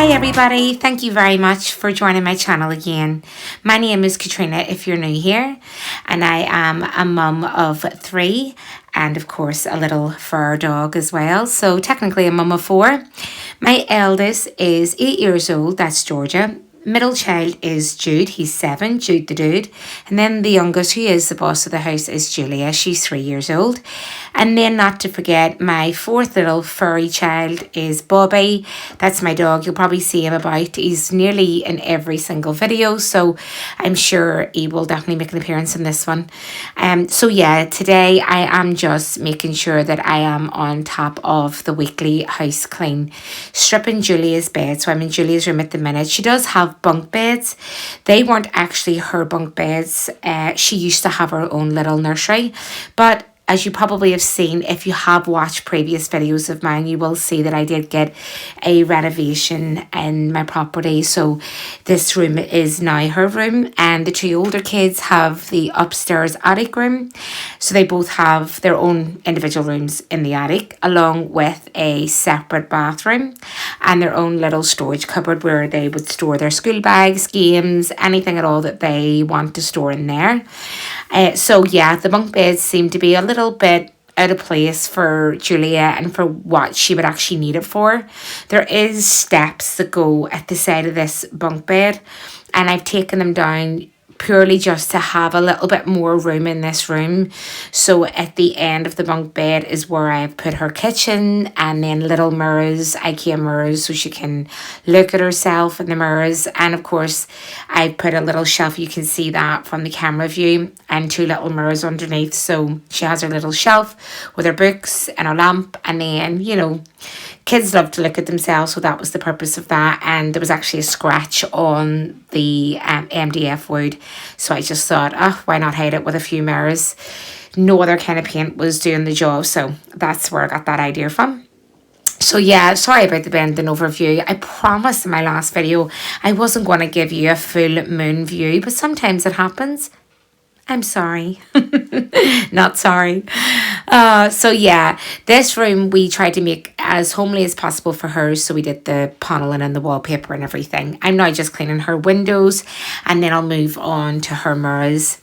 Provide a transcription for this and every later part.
Hi everybody, thank you very much for joining my channel again. My name is Katrina if you're new here, and I am a mum of 3 and of course a little fur dog as well. So technically a mum of 4. My eldest is 8 years old, that's Georgia. Middle child is Jude, he's 7, Jude the dude. And then the youngest, who is the boss of the house, is Julia, she's 3 years old. And then not to forget, my 4th little furry child is Bobby. That's my dog, you'll probably see him about. He's nearly in every single video, so I'm sure he will definitely make an appearance in this one. So yeah, today I am just making sure that I am on top of the weekly house clean. Stripping Julia's bed, so I'm in Julia's room at the minute. She does have bunk beds. They weren't actually her bunk beds. She used to have her own little nursery, but as you probably have seen, if you have watched previous videos of mine, you will see that I did get a renovation in my property. So this room is now her room, and the 2 older kids have the upstairs attic room. So they both have their own individual rooms in the attic, along with a separate bathroom and their own little storage cupboard where they would store their school bags, games, anything at all that they want to store in there. So yeah, the bunk beds seem to be a little bit out of place for Julia and for what she would actually need it for. There is steps that go at the side of this bunk bed, and I've taken them down purely just to have a little bit more room in this room. So at the end of the bunk bed is where I've put her kitchen, and then little mirrors, IKEA mirrors, so she can look at herself in the mirrors. And of course I put a little shelf, you can see that from the camera view, and 2 little mirrors underneath. So she has her little shelf with her books and her lamp, and then, you know, kids love to look at themselves, so that was the purpose of that. And there was actually a scratch on the MDF wood, so I just thought, oh, why not hide it with a few mirrors? No other kind of paint was doing the job, so that's where I got that idea from. So yeah, sorry about the bending over view. I promised in my last video I wasn't going to give you a full moon view, but sometimes it happens. I'm sorry. Not sorry. So yeah, this room we tried to make as homely as possible for her. So we did the paneling and the wallpaper and everything. I'm now just cleaning her windows, and then I'll move on to her mirrors.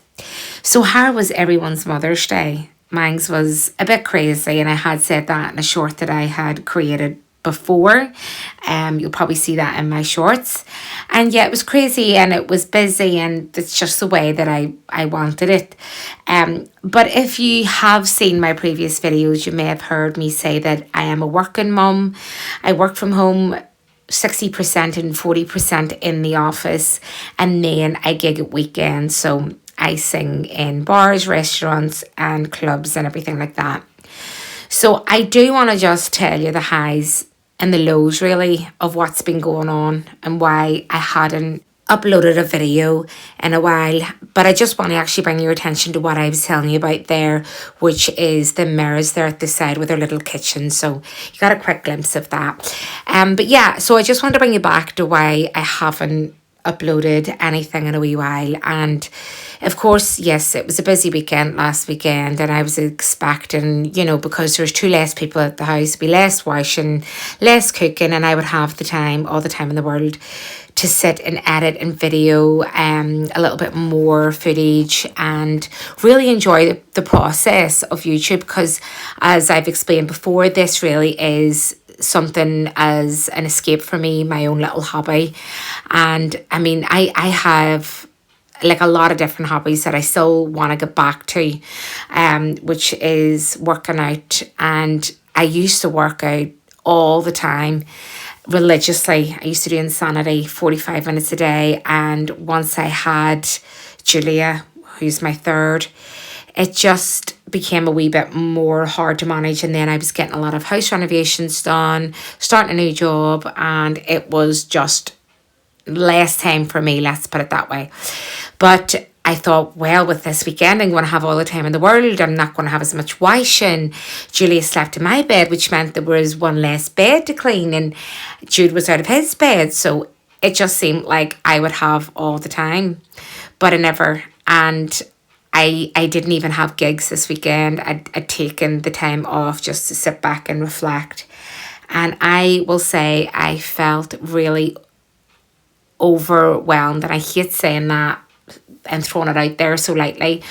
So how was everyone's Mother's Day? Mine was a bit crazy, and I had said that in a short that I had created before. You'll probably see that in my shorts. And yeah, it was crazy and it was busy, and it's just the way that I wanted it. But if you have seen my previous videos, you may have heard me say that I am a working mum. I work from home 60% and 40% in the office, and then I gig at weekends. So I sing in bars, restaurants and clubs and everything like that. So I do want to just tell you the highs and the lows really of what's been going on and why I hadn't uploaded a video in a while. But I just want to actually bring your attention to what I was telling you about there, which is the mirrors there at the side with their little kitchen. So you got a quick glimpse of that. But yeah, so I just wanted to bring you back to why I haven't uploaded anything in a wee while. And of course, yes, it was a busy weekend last weekend, and I was expecting, you know, because there's 2 less people at the house, be less washing, less cooking, and I would have the time, all the time in the world, to sit and edit and video a little bit more footage and really enjoy the process of YouTube. Because as I've explained before, this really is something as an escape for me, my own little hobby. And I mean, I have like a lot of different hobbies that I still want to get back to, which is working out. And I used to work out all the time religiously. I used to do Insanity 45 minutes a day, and once I had Julia, who's my 3rd, it just became a wee bit more hard to manage. And then I was getting a lot of house renovations done, starting a new job, and it was just less time for me, let's put it that way. But I thought, well, with this weekend, I'm going to have all the time in the world. I'm not going to have as much washing. Julia slept in my bed, which meant there was 1 less bed to clean, and Jude was out of his bed. So it just seemed like I would have all the time, but I never. And I didn't even have gigs this weekend. I'd taken the time off just to sit back and reflect. And I will say I felt really overwhelmed, and I hate saying that and throwing it out there so lightly,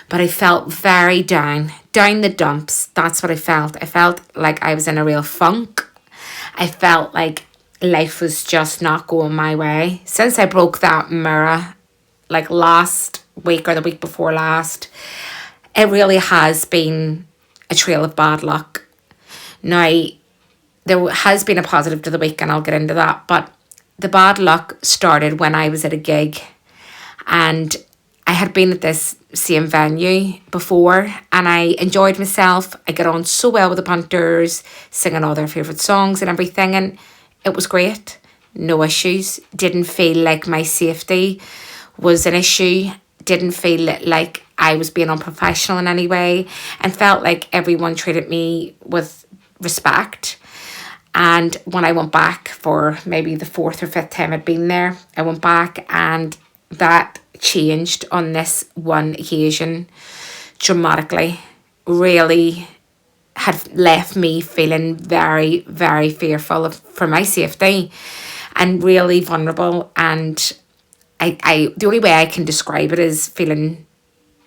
but I felt very down the dumps. That's what I felt. I felt like I was in a real funk. I felt like life was just not going my way. Since I broke that mirror, like last week or the week before last, it really has been a trail of bad luck. Now, there has been a positive to the week, and I'll get into that, but the bad luck started when I was at a gig, and I had been at this same venue before, and I enjoyed myself. I got on so well with the punters, singing all their favourite songs and everything, and it was great. No issues. Didn't feel like my safety was an issue. Didn't feel like I was being unprofessional in any way, and felt like everyone treated me with respect. And when I went back for maybe the fourth or fifth time I'd been there, I went back, and that changed on this one occasion dramatically. Really had left me feeling very, very fearful for my safety, and really vulnerable. And I the only way I can describe it is feeling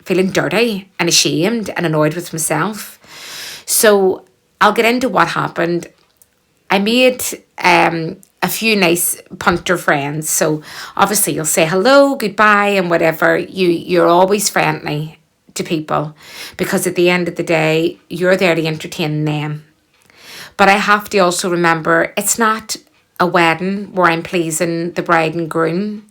dirty and ashamed and annoyed with myself. So I'll get into what happened. I made a few nice punter friends. So obviously you'll say hello, goodbye, and whatever. You're always friendly to people, because at the end of the day, you're there to entertain them. But I have to also remember, it's not a wedding where I'm pleasing the bride and groom.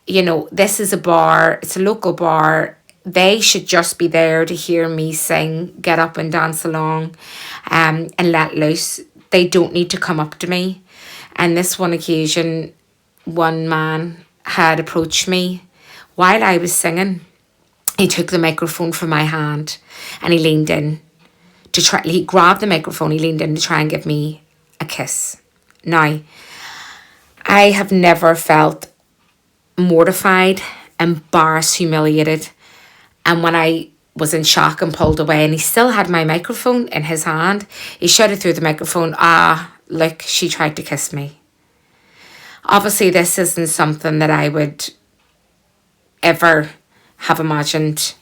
You know, this is a bar, it's a local bar. They should just be there to hear me sing, get up and dance along, and let loose. They don't need to come up to me. And this one occasion, one man had approached me while I was singing. He took the microphone from my hand, and he leaned in to try. He grabbed the microphone, he leaned in to try and give me a kiss. Now, I have never felt mortified, embarrassed, humiliated. And when I was in shock and pulled away, and he still had my microphone in his hand, he shouted through the microphone, look, she tried to kiss me. Obviously, this isn't something that I would ever have imagined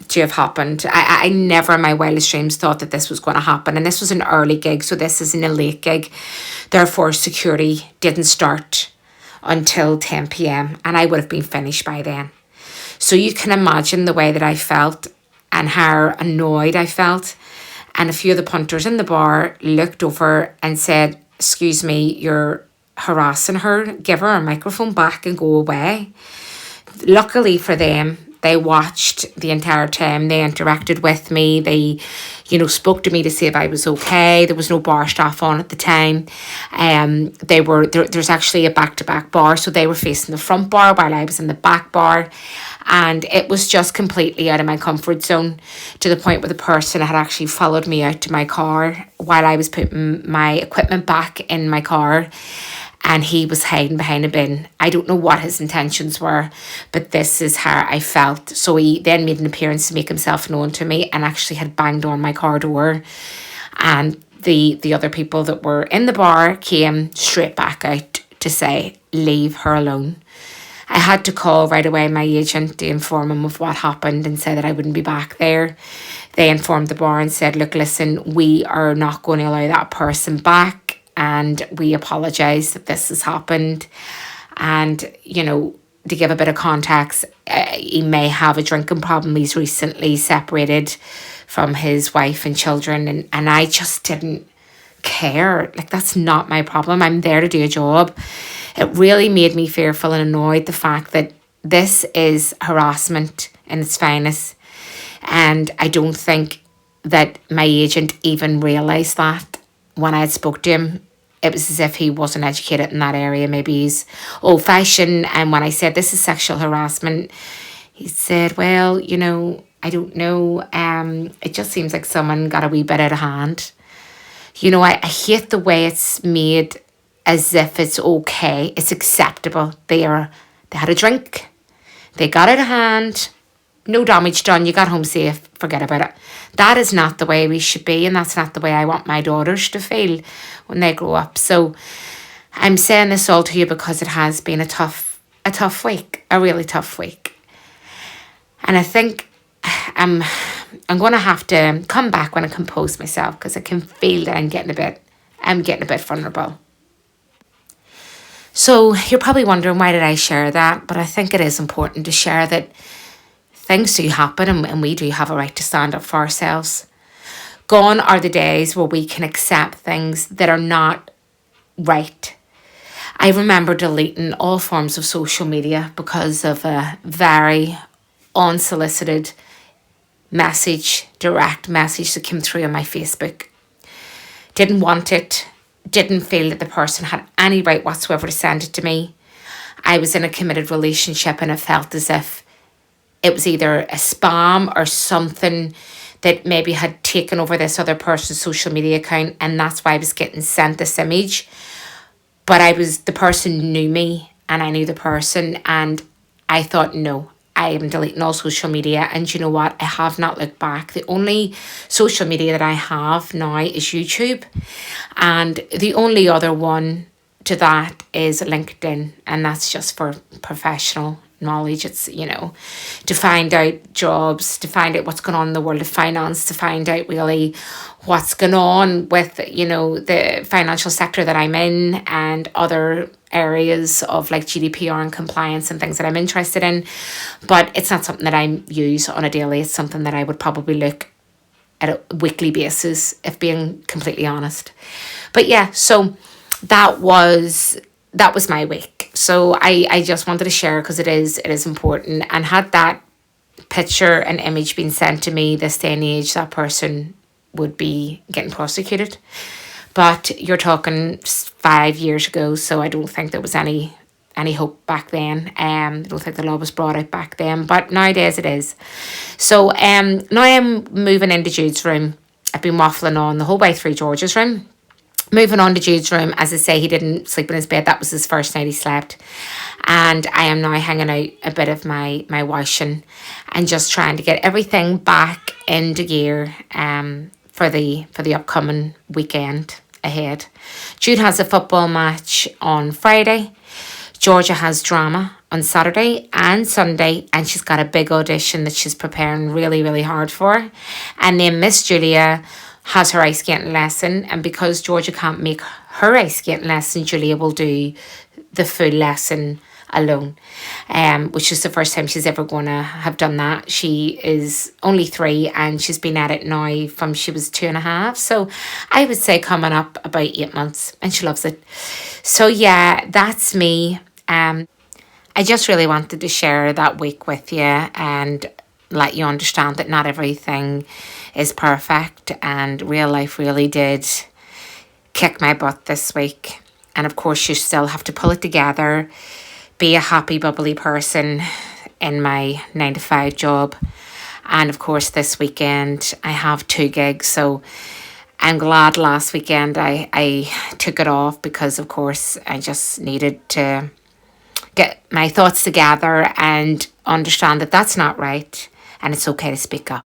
to have happened. I never in my wildest dreams thought that this was going to happen. And this was an early gig, so this isn't a late gig. Therefore, security didn't start until 10 p.m. and I would have been finished by then. So you can imagine the way that I felt and how annoyed I felt. And a few of the punters in the bar looked over and said, excuse me, you're harassing her. Give her a microphone back and go away. Luckily for them, they watched the entire time. They interacted with me. They, spoke to me to see if I was okay. There was no bar staff on at the time. There's actually a back-to-back bar, so they were facing the front bar while I was in the back bar. And it was just completely out of my comfort zone, to the point where the person had actually followed me out to my car while I was putting my equipment back in my car. And he was hiding behind a bin. I don't know what his intentions were, but this is how I felt. So he then made an appearance to make himself known to me, and actually had banged on my car door. And the other people that were in the bar came straight back out to say, leave her alone. I had to call right away my agent to inform him of what happened and say that I wouldn't be back there. They informed the bar and said, look, listen, we are not going to allow that person back, and we apologise that this has happened. And, to give a bit of context, he may have a drinking problem. He's recently separated from his wife and children, and I just didn't care. Like, that's not my problem. I'm there to do a job. It really made me fearful and annoyed, the fact that this is harassment in its finest. And I don't think that my agent even realised that. When I had spoke to him, it was as if he wasn't educated in that area. Maybe he's old-fashioned. And when I said this is sexual harassment, he said, well, I don't know. It just seems like someone got a wee bit out of hand. I hate the way it's made as if it's okay. It's acceptable. They had a drink. They got out of hand. no damage done, you got home safe, forget about it. That is not the way we should be, and that's not the way I want my daughters to feel when they grow up. So I'm saying this all to you because it has been a tough week, a really tough week. And I think I'm going to have to come back when I compose myself, because I can feel that I'm getting a bit vulnerable. So you're probably wondering, why did I share that? But I think it is important to share that things do happen, and we do have a right to stand up for ourselves. Gone are the days where we can accept things that are not right. I remember deleting all forms of social media because of a very unsolicited direct message that came through on my Facebook. Didn't want it, didn't feel that the person had any right whatsoever to send it to me. I was in a committed relationship, and it felt as if it was either a spam or something that maybe had taken over this other person's social media account, and that's why I was getting sent this image. But the person knew me, and I knew the person, and I thought, no, I am deleting all social media. And you know what? I have not looked back. The only social media that I have now is YouTube, and the only other one to that is LinkedIn, and that's just for professional knowledge. It's, to find out jobs, to find out what's going on in the world of finance, to find out really what's going on with, the financial sector that I'm in, and other areas of like GDPR and compliance and things that I'm interested in. But it's not something that I use on a daily. It's something that I would probably look at a weekly basis, if being completely honest. But yeah, so that was my week. So I just wanted to share, because it is important. And had that picture and image been sent to me this day and age, that person would be getting prosecuted. But you're talking 5 years ago, so I don't think there was any hope back then. I don't think the law was brought out back then, but nowadays it is. So now I'm moving into Jude's room. I've been waffling on the whole way through George's room. Moving on to Jude's room, as I say, he didn't sleep in his bed. That was his first night he slept. And I am now hanging out a bit of my washing and just trying to get everything back into gear for the upcoming weekend ahead. Jude has a football match on Friday. Georgia has drama on Saturday and Sunday, and she's got a big audition that she's preparing really, really hard for. And then Miss Julia has her ice skating lesson, and because Georgia can't make her ice skating lesson, Julia will do the full lesson alone, which is the first time she's ever going to have done that. She is only 3, and she's been at it now from she was 2.5, so I would say coming up about 8 months, and she loves it. So yeah, that's me. I just really wanted to share that week with you and let you understand that not everything is perfect, and real life really did kick my butt this week. And of course, you still have to pull it together, be a happy, bubbly person in my 9-to-5 job. And of course, this weekend I have 2 gigs, so I'm glad last weekend I took it off, because of course I just needed to get my thoughts together and understand that that's not right, and it's okay to speak up.